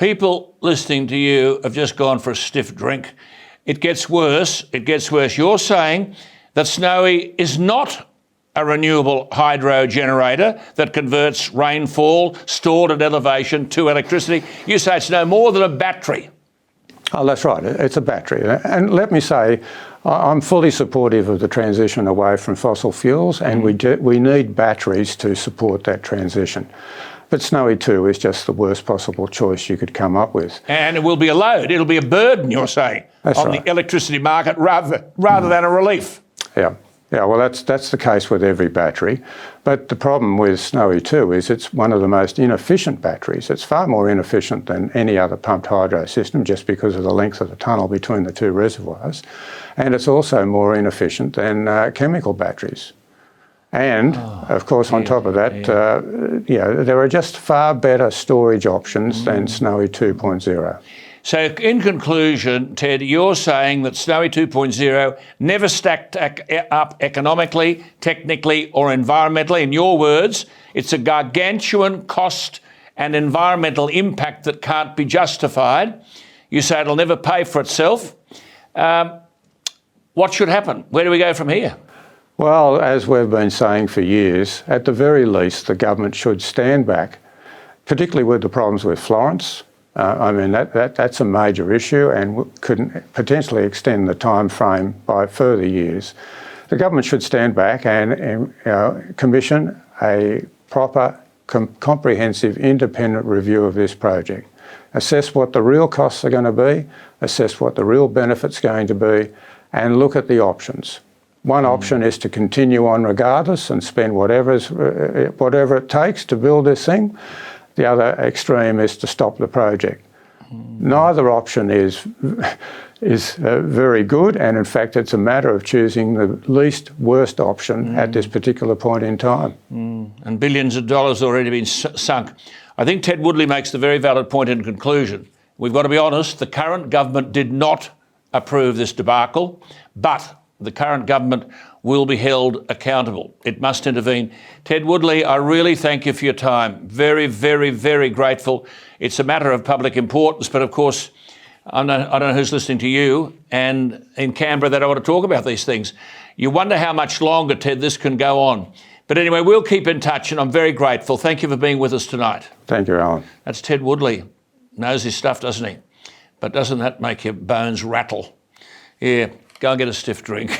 People listening to you have just gone for a stiff drink. It gets worse. It gets worse. You're saying that Snowy is not a renewable hydro generator that converts rainfall stored at elevation to electricity. You say it's no more than a battery. Oh, that's right. It's a battery. And let me say, I'm fully supportive of the transition away from fossil fuels, and we need batteries to support that transition. But Snowy 2 is just the worst possible choice you could come up with. And it will be a load. It'll be a burden, you're saying, on the electricity market rather than a relief. Yeah. Yeah, well, that's the case with every battery. But the problem with Snowy 2 is it's one of the most inefficient batteries. It's far more inefficient than any other pumped hydro system just because of the length of the tunnel between the two reservoirs. And it's also more inefficient than chemical batteries. And, of course, on top of that, there are just far better storage options than Snowy 2.0. So in conclusion, Ted, you're saying that Snowy 2.0 never stacked up economically, technically or environmentally. In your words, it's a gargantuan cost and environmental impact that can't be justified. You say it'll never pay for itself. What should happen? Where do we go from here? Well, as we've been saying for years, at the very least, the government should stand back, particularly with the problems with Florence. That's a major issue and could potentially extend the time frame by further years. The government should stand back and commission a proper, comprehensive, independent review of this project. Assess what the real costs are going to be, assess what the real benefits are going to be, and look at the options. One option is to continue on regardless and spend whatever it takes to build this thing. The other extreme is to stop the project. Neither option is very good, and in fact it's a matter of choosing the least worst option at this particular point in time. And billions of dollars already been sunk. I think Ted Woodley makes the very valid point in conclusion. We've got to be honest, the current government did not approve this debacle, but the current government will be held accountable. It must intervene. Ted Woodley, I really thank you for your time. Very, very, very grateful. It's a matter of public importance, but of course, I don't know who's listening to you, and in Canberra they don't want to talk about these things. You wonder how much longer, Ted, this can go on. But anyway, we'll keep in touch, and I'm very grateful. Thank you for being with us tonight. Thank you, Alan. That's Ted Woodley. Knows his stuff, doesn't he? But doesn't that make your bones rattle? Yeah, go and get a stiff drink.